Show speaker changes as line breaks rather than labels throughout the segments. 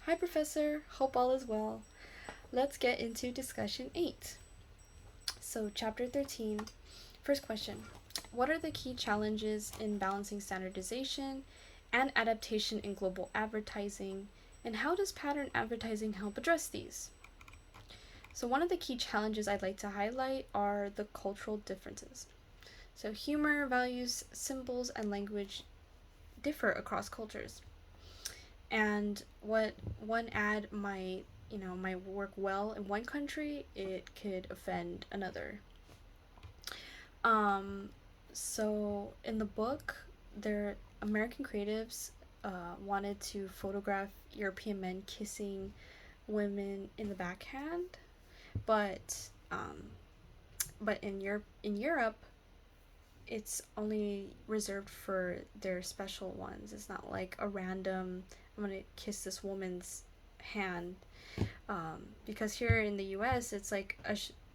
Hi, Professor. Hope all is well. Let's get into discussion 8. So, chapter 13. First question: what are the key challenges in balancing standardization and adaptation in global advertising, and how does pattern advertising help address these? So, one of the key challenges I'd like to highlight are the cultural differences. So, humor, values, symbols, and language differ across cultures. And what one ad might work well in one country, it could offend another. Um, so in the book, their American creatives wanted to photograph European men kissing women in the backhand, but in Europe, it's only reserved for their special ones. It's not like a random I'm gonna kiss this woman's hand, because here in the U.S. it's like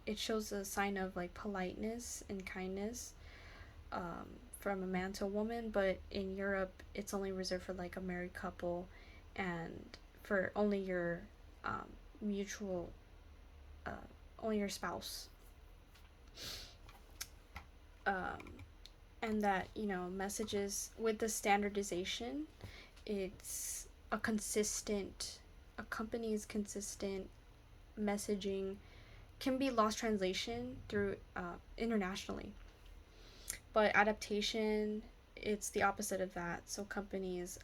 it shows a sign of like politeness and kindness, from a man to a woman, but in Europe it's only reserved for like a married couple and for only your mutual uh, only your spouse. um, and that messages with the standardization, it's a company's consistent messaging can be lost translation through internationally. But adaptation, it's the opposite of that. So companies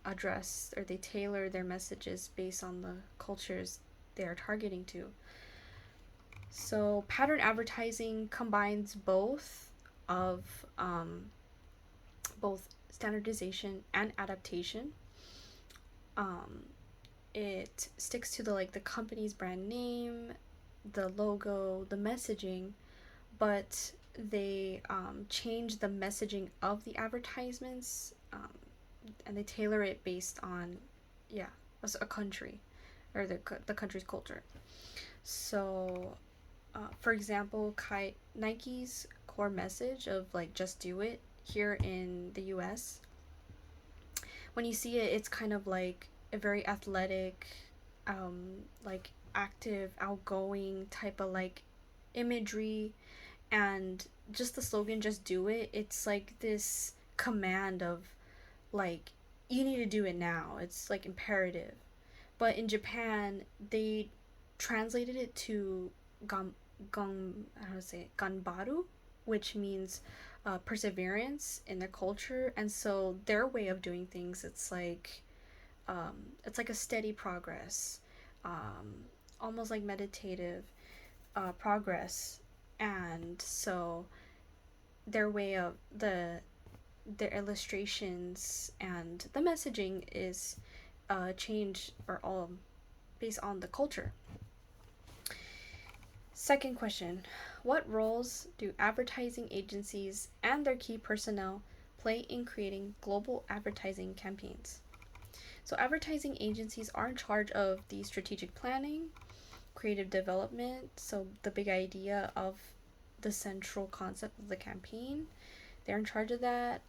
address or they tailor their messages based on the cultures they are targeting to. So pattern advertising combines of both standardization and adaptation. Um, it sticks to the company's brand name, the logo, the messaging, but they change the messaging of the advertisements, and they tailor it based on, yeah, a country or the country's culture. So, for example, Nike's core message of like "just do it" here in the U.S., when you see it, it's kind of like a very athletic, like active, outgoing type of like imagery, and just the slogan "just do it." It's like this command of like you need to do it now. It's like imperative. But in Japan, they translated it to how to say it, ganbaru, which means perseverance in their culture, and so their way of doing things, it's like a steady progress, um, almost like meditative progress, and so their way of their illustrations and the messaging is changed or all based on the culture. Second question: what roles do advertising agencies and their key personnel play in creating global advertising campaigns? So, advertising agencies are in charge of the strategic planning, creative development, so the big idea of the central concept of the campaign. They're in charge of that,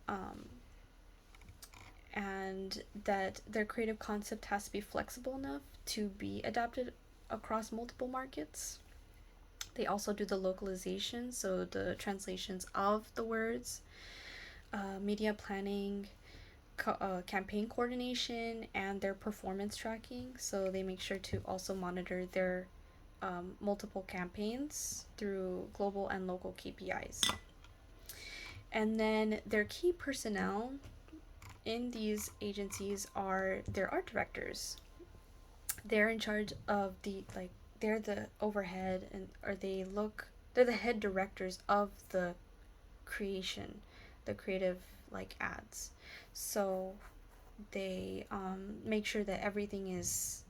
and that their creative concept has to be flexible enough to be adapted across multiple markets. They also do the localization, so the translations of the words, media planning, campaign coordination, and their performance tracking. So they make sure to also monitor their multiple campaigns through global and local KPIs. And then their key personnel in these agencies are their art directors. They're in charge of they're the overhead, and or they're the head directors of the creation, the creative like ads. So they make sure that everything is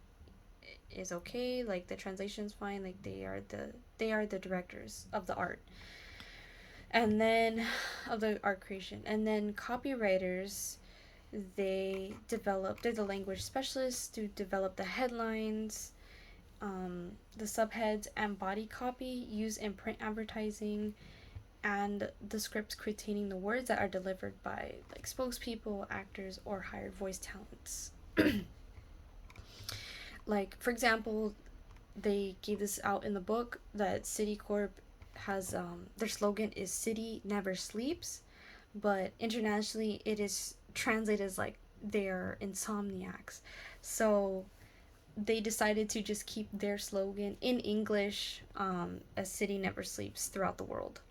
okay, like the translation's fine, like they are the directors of the art, and then of the art creation. And then copywriters, they're the language specialists to develop the headlines, the subheads and body copy used in print advertising, and the scripts containing the words that are delivered by like spokespeople, actors, or hired voice talents. Like, for example, they gave this out in the book that Citicorp has their slogan is "City never sleeps," but internationally it is translated as like they're insomniacs. So they decided to just keep their slogan in English as "City never sleeps" throughout the world.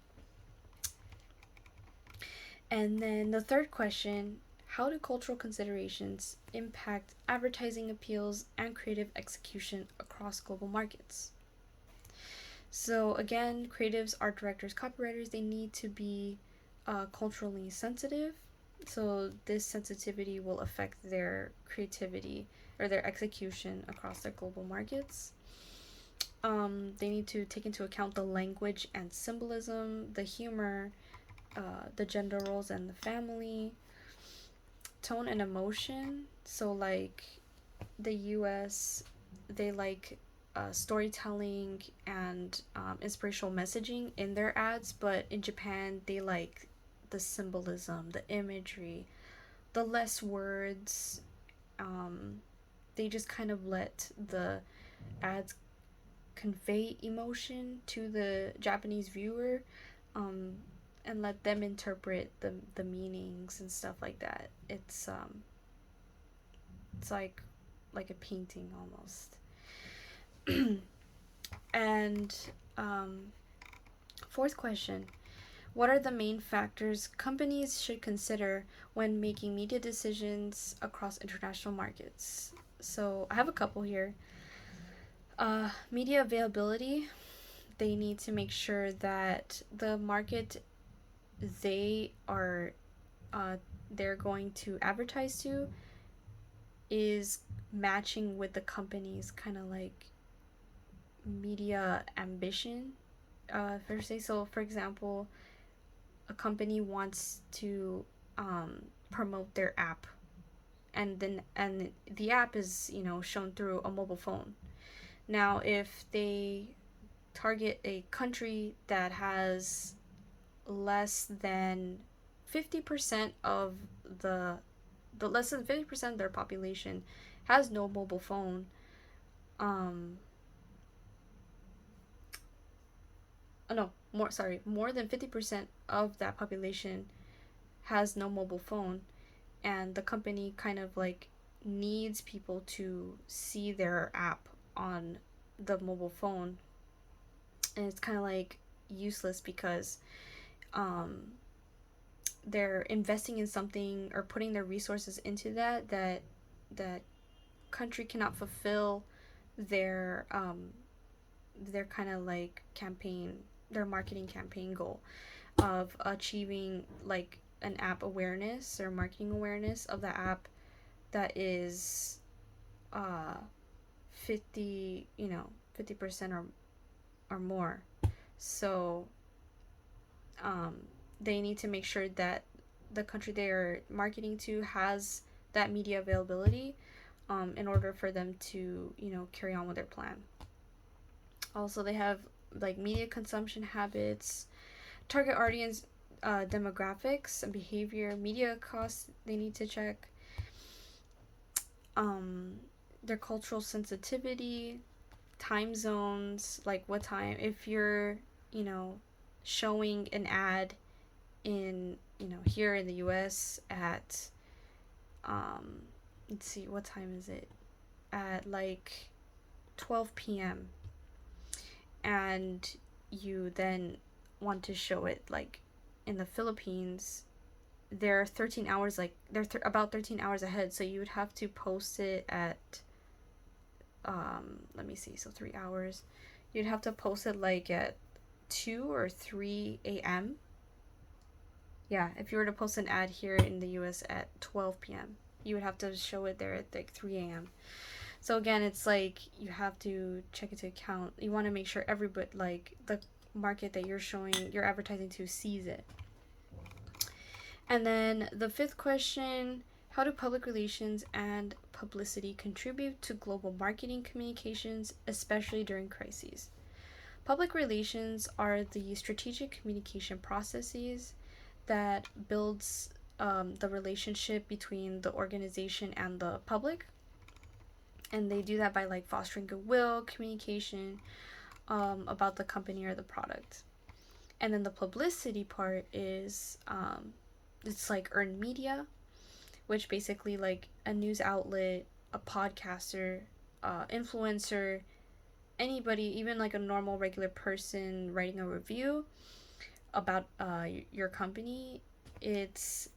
And then the third question: how do cultural considerations impact advertising appeals and creative execution across global markets? So again, creatives, art directors, copywriters, they need to be culturally sensitive. So this sensitivity will affect their creativity or their execution across their global markets. They need to take into account the language and symbolism, the humor, the gender roles and the family, tone and emotion. So like the U.S., they like storytelling and inspirational messaging in their ads, but in Japan, they like the symbolism, the imagery, the less words. Um, they just kind of let the ads convey emotion to the Japanese viewer, um, and let them interpret the meanings and stuff like that. It's like a painting almost. And um, fourth question: what are the main factors companies should consider when making media decisions across international markets? So I have a couple here. Media availability. They need to make sure that the market they are uh, they're going to advertise to is matching with the company's kind of like media ambition, per se. So, for example, a company wants to promote their app, and the app is shown through a mobile phone. Now, if they target a country that has less than 50% of the the less than 50% of their population has no mobile phone, um oh no, more than 50% of that population has no mobile phone, and the company kind of like needs people to see their app on the mobile phone, and it's kind of like useless because um they're investing in something or putting their resources into that country cannot fulfill their their kind of like campaign, their marketing campaign goal of achieving like an app awareness or marketing awareness of the app that is uh 50, 50% or more. So um they need to make sure that the country they're marketing to has that media availability, in order for them to carry on with their plan. Also, they have like media consumption habits, target audience demographics and behavior, media costs they need to check, um, their cultural sensitivity, time zones, like what time, if you're, you know, showing an ad in, here in the US at, um, let's see, what time is it? At like 12 p.m. and you then want to show it like in the Philippines, they're 13 hours, like they're about 13 hours ahead, so you would have to post it at let me see, so 3 hours. You'd have to post it like at 2 or 3 a.m. Yeah, if you were to post an ad here in the US at 12 p.m., you would have to show it there at like 3 a.m. So again, it's like you have to check into account. You want to make sure everybody, like the market that you're showing, you're advertising to, sees it. And then the fifth question: how do public relations and publicity contribute to global marketing communications, especially during crises? Public relations are the strategic communication processes that builds the relationship between the organization and the public. And they do that by like fostering goodwill, communication, about the company or the product. And then the publicity part is, it's like earned media, which basically like a news outlet, a podcaster, influencer, anybody, even like a normal regular person writing a review about your company. It's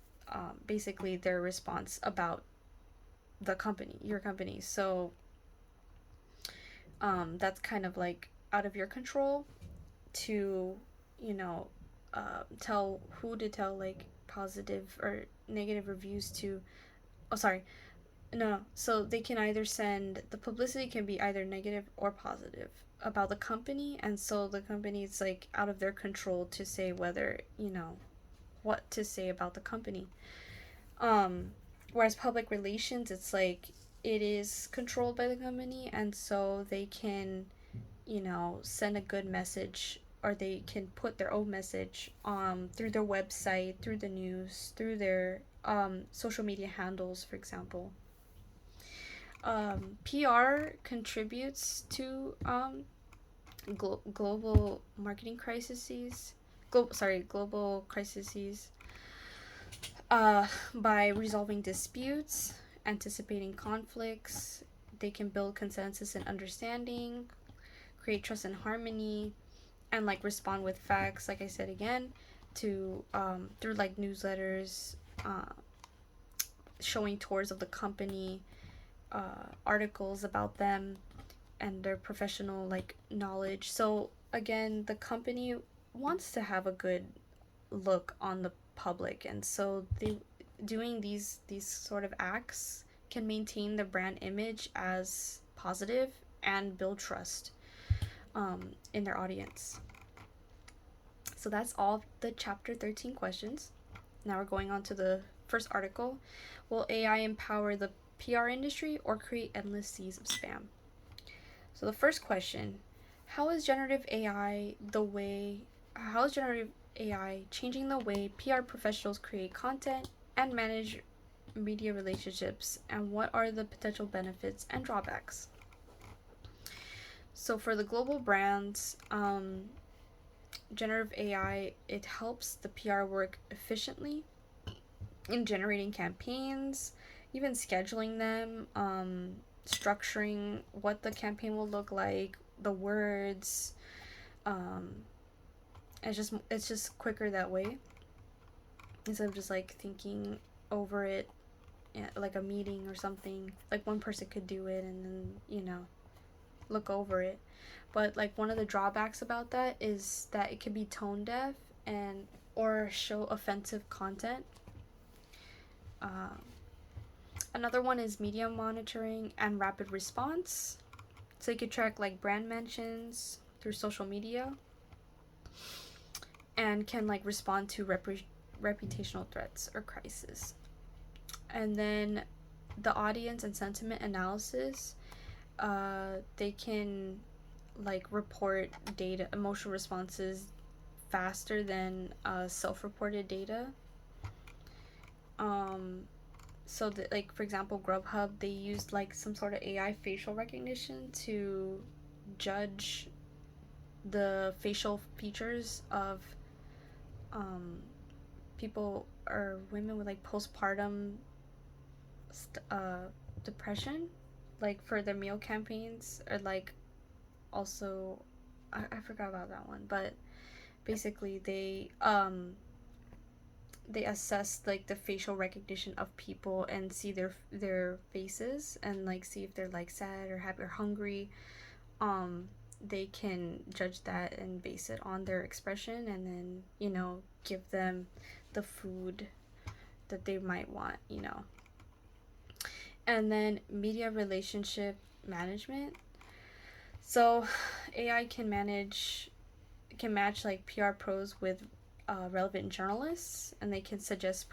basically their response about the company, your company. So that's kind of like out of your control to, you know, tell who to tell like positive or negative reviews to. Oh, sorry. No. So they can either send, the publicity can be either negative or positive about the company, and so the company, it's like out of their control to say whether, what to say about the company. Um, Whereas public relations, it's like it is controlled by the company, and so they can, send a good message, or they can put their own message through their website, through the news, through their social media handles, for example. PR contributes to global marketing crises. Global crises, by resolving disputes, anticipating conflicts. They can build consensus and understanding, create trust and harmony, and like respond with facts. Like I said again, to through like newsletters, showing tours of the company, articles about them, and their professional like knowledge. So again, the company wants to have a good look on the public, and so they doing these sort of acts can maintain the brand image as positive and build trust in their audience. So that's all the chapter 13 questions. Now we're going on to the first article. Will AI empower the PR industry or create endless seas of spam? So the first question, how is generative AI the way how is generative AI changing the way PR professionals create content and manage media relationships, and what are the potential benefits and drawbacks? So for the global brands, generative AI, it helps the PR work efficiently in generating campaigns, even scheduling them, structuring what the campaign will look like, the words. Um, it's just quicker that way, instead of just like thinking over it, like a meeting or something. Like one person could do it and then look over it. But like one of the drawbacks about that is that it can be tone deaf and or show offensive content. Um, Another one is media monitoring and rapid response. So you could track like brand mentions through social media and can like respond to reputational threats or crisis. And then the audience and sentiment analysis, they can like report data, emotional responses faster than self-reported data. Um, so that, like for example, Grubhub, they used like some sort of AI facial recognition to judge the facial features of um, people or women with like postpartum uh, depression, like for their meal campaigns, or like also I forgot about that one, but basically they assess like the facial recognition of people and see their faces and like see if they're like sad or happy or hungry. They can judge that and base it on their expression, and then give them the food that they might want. And then media relationship management. So AI can match like PR pros with relevant journalists, and they can suggest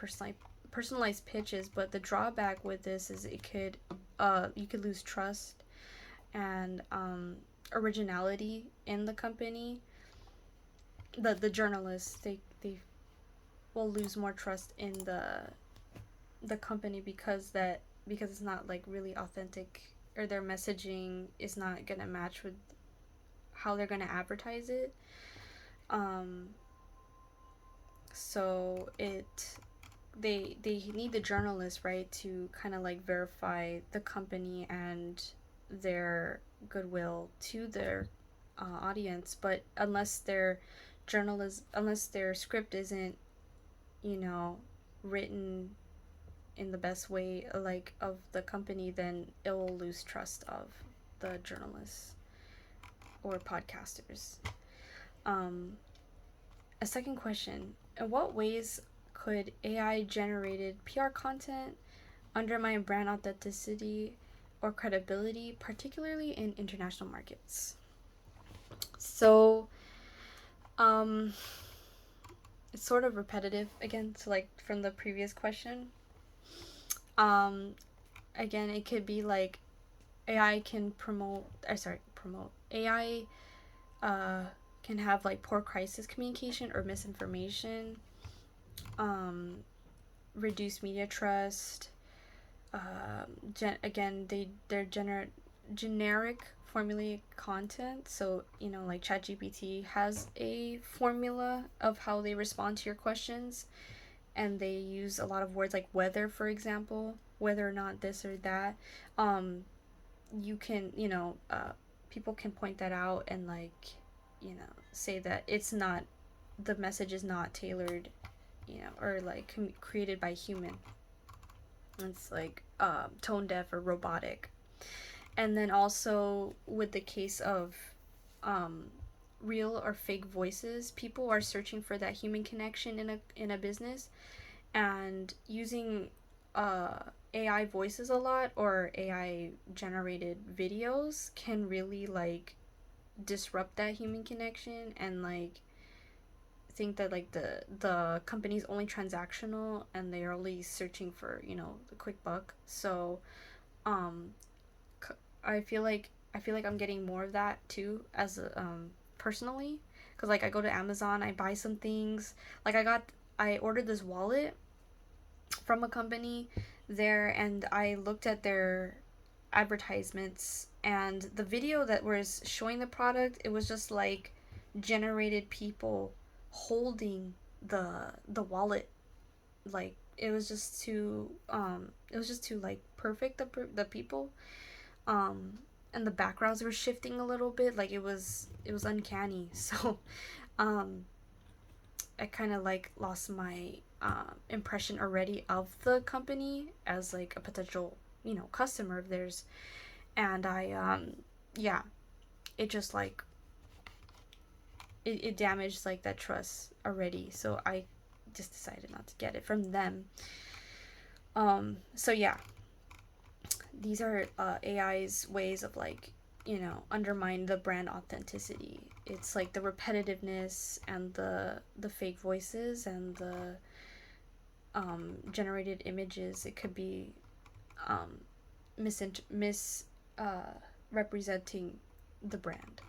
personalized pitches. But the drawback with this is it could you could lose trust and originality in the company. The journalists, they will lose more trust in the company because it's not like really authentic or their messaging is not gonna match with how they're gonna advertise it. Um, so it they need the journalist, right, to kind of like verify the company and their goodwill to their audience. But unless their script isn't, you know, written in the best way like of the company, then it will lose trust of the journalists or podcasters. um, a second question: in what ways could AI generated PR content undermine brand authenticity or credibility, particularly in international markets? So, um, it's sort of repetitive again, so like from the previous question. Um, Again, it could be like AI can promote. AI uh, can have like poor crisis communication or misinformation, um, reduce media trust. Again, they're generic formulaic content. So like ChatGPT has a formula of how they respond to your questions, and they use a lot of words like whether, for example, whether or not this or that. Um, you can people can point that out and like say that it's not, the message is not tailored, or like created by human. It's like tone deaf or robotic. And then also with the case of um, real or fake voices, people are searching for that human connection in a business, and using uh, AI voices a lot or AI generated videos can really like disrupt that human connection, and like think that like the company's only transactional and they're only searching for the quick buck. So um I feel like I'm getting more of that too, as personally, because like I go to Amazon, I buy some things. Like I ordered this wallet from a company there, and I looked at their advertisements, and the video that was showing the product, it was just like generated people holding the wallet. Like it was just too like perfect, the people. um and the backgrounds were shifting a little bit, like it was uncanny. So um I kind of like lost my impression already of the company as like a potential customer of theirs. And I yeah, it just like it damaged like that trust already, so I just decided not to get it from them. So yeah, these are AI's ways of like undermine the brand authenticity. It's like the repetitiveness and the fake voices and the generated images. It could be um, mis representing the brand.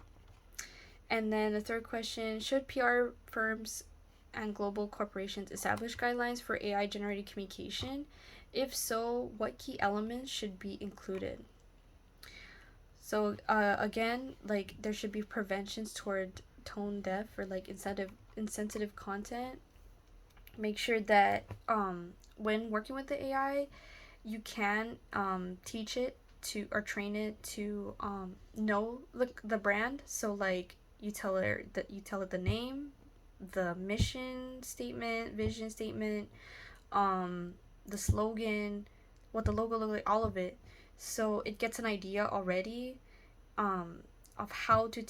And then the third question: should PR firms and global corporations establish guidelines for AI generated communication? If so, what key elements should be included? So again, like there should be preventions toward tone deaf or like insensitive content. Make sure that when working with the AI, you can teach it to or train it to know the brand. So like you tell it the name, the mission statement, vision statement, um, the slogan, what the logo looks like, all of it. So it gets an idea already um, of how to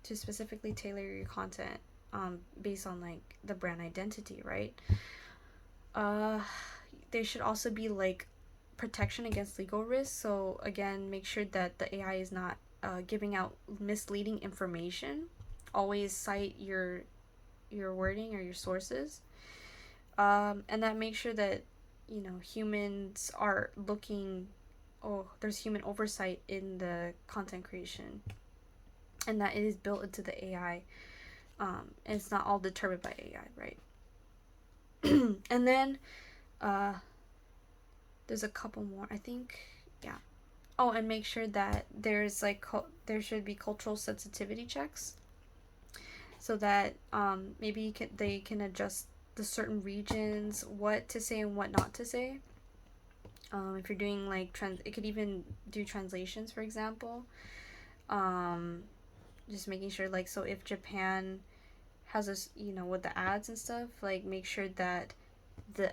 specifically tailor your content based on like the brand identity, right? Uh, there should also be like protection against legal risks. So again, make sure that the AI is not giving out misleading information. Always cite your wording or your sources, and that make sure that humans are looking. Oh, there's human oversight in the content creation, and that it is built into the AI. And it's not all determined by AI, right? And then uh, there's a couple more, I think. Yeah. Oh, and make sure that there's like there should be cultural sensitivity checks, so that maybe they can adjust the certain regions what to say and what not to say. If you're doing like it could even do translations, for example. Um, just making sure, like, so if Japan has us, with the ads and stuff, like make sure that the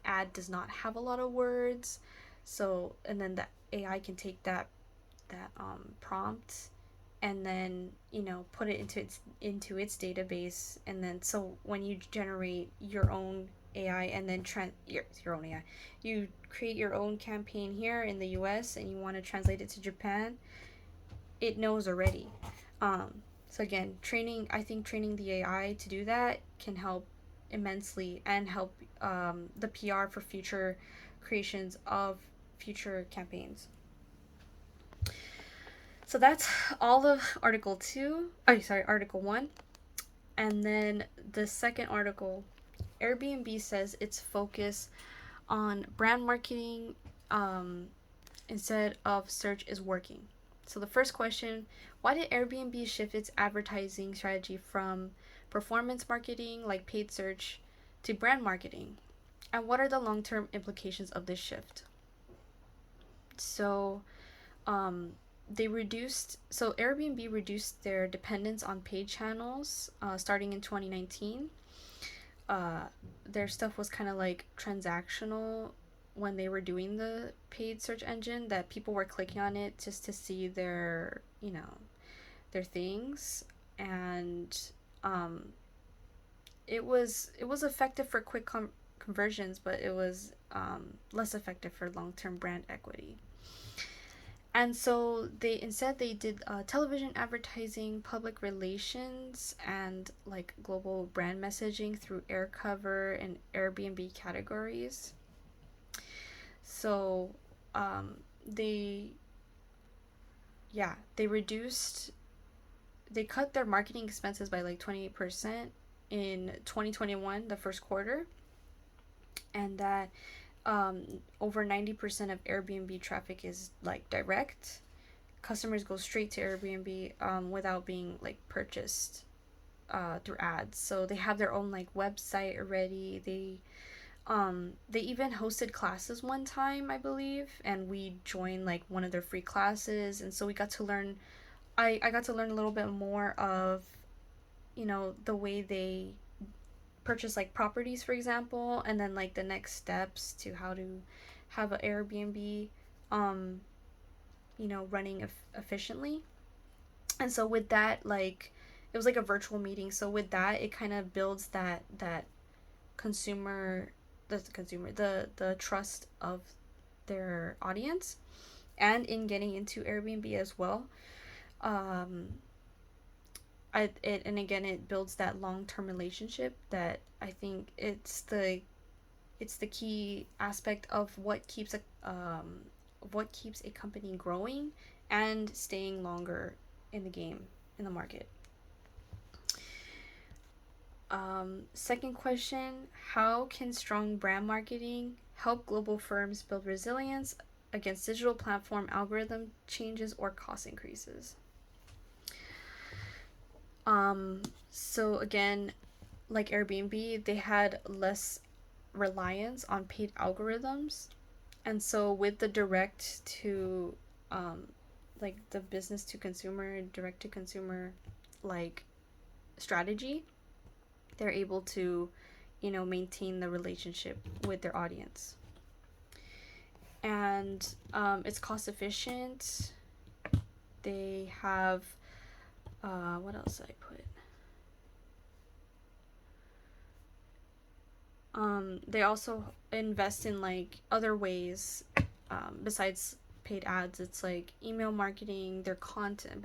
ad does not have a lot of words, so and then the AI can take that prompt and then put it into its database, and then so when you generate your own AI and then your own AI, you create your own campaign here in the US and you want to translate it to Japan, it knows already. Um, so again, I think training the AI to do that can help immensely and help the PR for future creations of future campaigns. So that's all of Article 2. Oh, sorry, Article 1. And then the second article, Airbnb says its focus on brand marketing instead of search is working. So the first question, why did Airbnb shift its advertising strategy from performance marketing like paid search to brand marketing? And what are the long-term implications of this shift? So um, Airbnb reduced their dependence on paid channels starting in 2019. uh, their stuff was kind of like transactional when they were doing the paid search engine, that people were clicking on it just to see their things. And um, it was effective for quick conversions, but it was less effective for long-term brand equity. And so they did television advertising, public relations, and like global brand messaging through air cover and Airbnb categories. So um, they they reduced they cut their marketing expenses by like 28% in 2021, the first quarter, and that over 90% of Airbnb traffic is like direct. Customers go straight to Airbnb without being like purchased through ads. So they have their own like website already. They even hosted classes one time, I believe, and we joined like one of their free classes, and so we got to learn. I got to learn a little bit more of the way they purchase like properties, for example, and then like the next steps to how to have an Airbnb um running efficiently. And so with that, like, it was like a virtual meeting, so with that it kind of builds that consumer the trust of their audience, and in getting into Airbnb as well. um and again, it builds that long-term relationship that I think it's the key aspect of what keeps a company growing and staying longer in the game, in the market. Second question, how can strong brand marketing help global firms build resilience against digital platform algorithm changes or cost increases? So again, like Airbnb, they had less reliance on paid algorithms. And so with the direct to like the business to consumer, direct to consumer like strategy, they're able to maintain the relationship with their audience. And it's cost efficient. They have what else did I put? They also invest in like other ways besides paid ads. It's like email marketing, their content,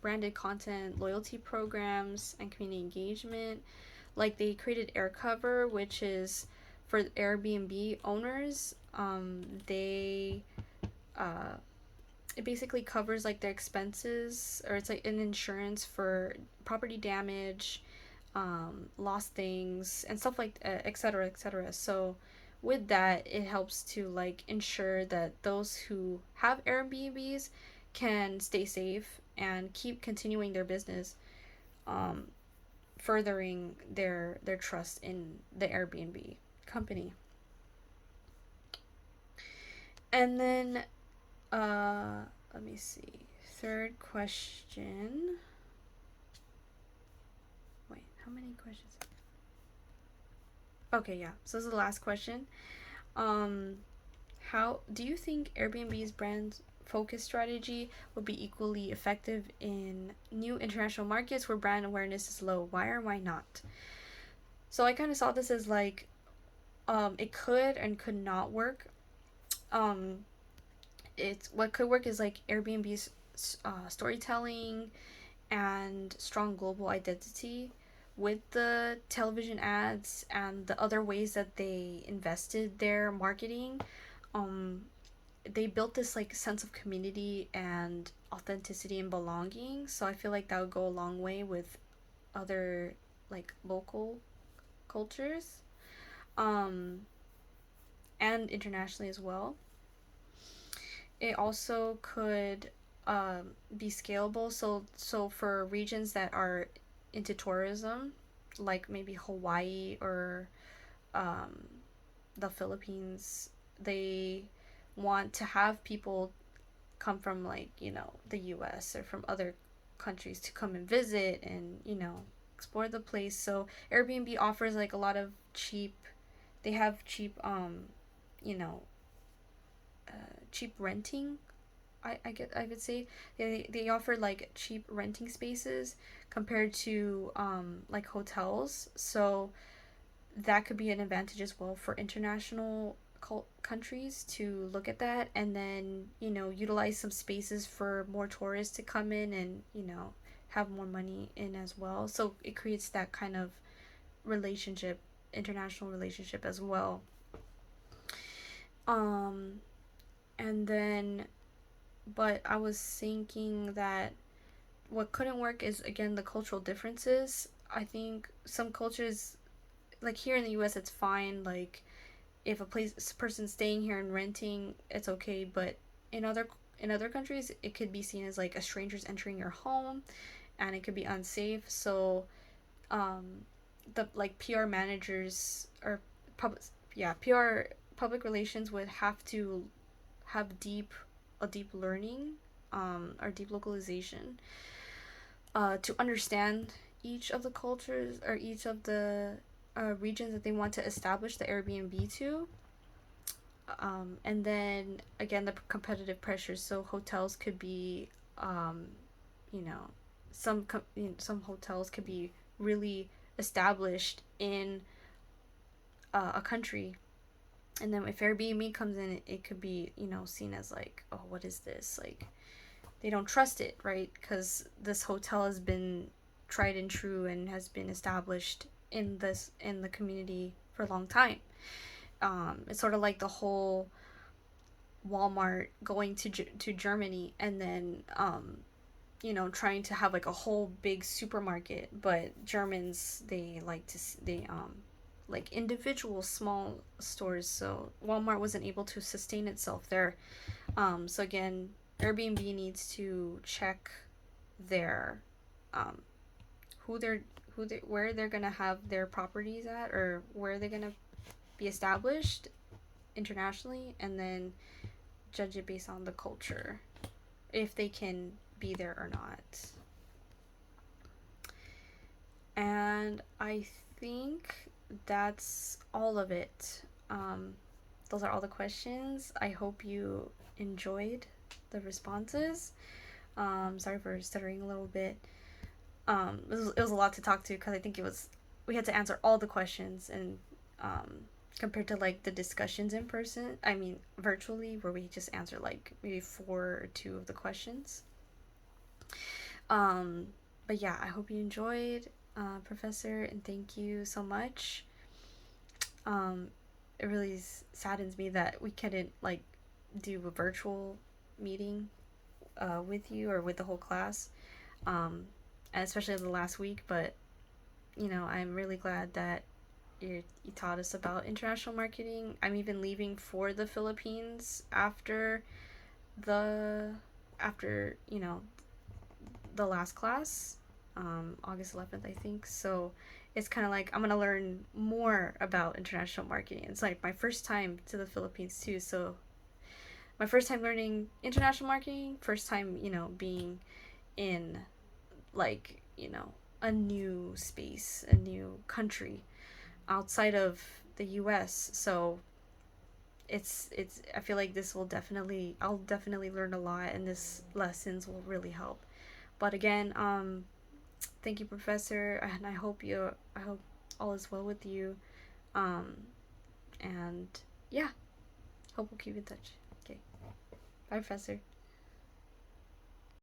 branded content, loyalty programs, and community engagement. Like they created Air Cover, which is for Airbnb owners. They it basically covers like their expenses, or it's like an insurance for property damage, lost things, and stuff like etc. etc. So with that, it helps to like ensure that those who have Airbnbs can stay safe and keep continuing their business, um, furthering their trust in the Airbnb company. And then let me see. Third question. Wait, how many questions? Okay, yeah. So this is the last question. Um, how do you think Airbnb's brand focus strategy will be equally effective in new international markets where brand awareness is low? Why or why not? So I kind of saw this as like it could and could not work. Um, it's what could work is like Airbnb's storytelling and strong global identity with the television ads and the other ways that they invested their marketing. um they built this like sense of community and authenticity and belonging, so I feel like that would go a long way with other like local cultures, um and internationally as well. It also could be scalable, so for regions that are into tourism, like maybe Hawaii or um, the Philippines, they want to have people come from like the US or from other countries to come and visit and explore the place. So Airbnb offers like a lot of cheap, they have cheap you know cheap renting. I would say they offer like cheap renting spaces compared to like hotels. So that could be an advantage as well for international countries to look at that, and then utilize some spaces for more tourists to come in and have more money in as well. So it creates that kind of relationship, international relationship as well. Um, and then, but I was thinking that what couldn't work is again the cultural differences. I think some cultures, like here in the US, it's fine. Like if a person staying here and renting, it's okay. But in other countries, it could be seen as like a stranger's entering your home, and it could be unsafe. So, um, the like PR managers or public yeah PR public relations would have to have a deep learning, or deep localization, to understand each of the cultures or each of the regions that they want to establish the Airbnb to. And then again, the competitive pressures. So hotels could be, you know, some hotels could be really established in a country, and then if Airbnb comes in, it could be seen as like, oh, what is this? Like they don't trust it, right? Because this hotel has been tried and true and has been established in the community for a long time. It's sort of like the whole Walmart going to Germany and then trying to have like a whole big supermarket, but Germans, they like to they like individual small stores. So Walmart wasn't able to sustain itself there. So again, Airbnb needs to check their um, who they're where they're gonna have their properties at, or where they're gonna be established internationally, and then judge it based on the culture, if they can be there or not. And I think that's all of it. Those are all the questions. I hope you enjoyed the responses. Sorry for stuttering a little bit. It was a lot to talk to because I think we had to answer all the questions, and compared to like the discussions in person, I mean virtually, where we just answer like maybe four or two of the questions. Um, but yeah, I hope you enjoyed, Professor, and thank you so much. Um, it really saddens me that we couldn't like do a virtual meeting with you or with the whole class, and especially the last week. But I'm really glad that you taught us about international marketing. I'm even leaving for the Philippines the after the last class, August 11th, I think. So it's kind of like I'm gonna learn more about international marketing. It's like my first time to the Philippines too. So my first time learning international marketing, first time being in like a new space, a new country outside of the U.S. So it's I feel like this will definitely I'll definitely learn a lot, and this lessons will really help. But again, thank you, Professor, and I hope all is well with you. Um, and yeah, hope we'll keep in touch. Okay, bye, Professor.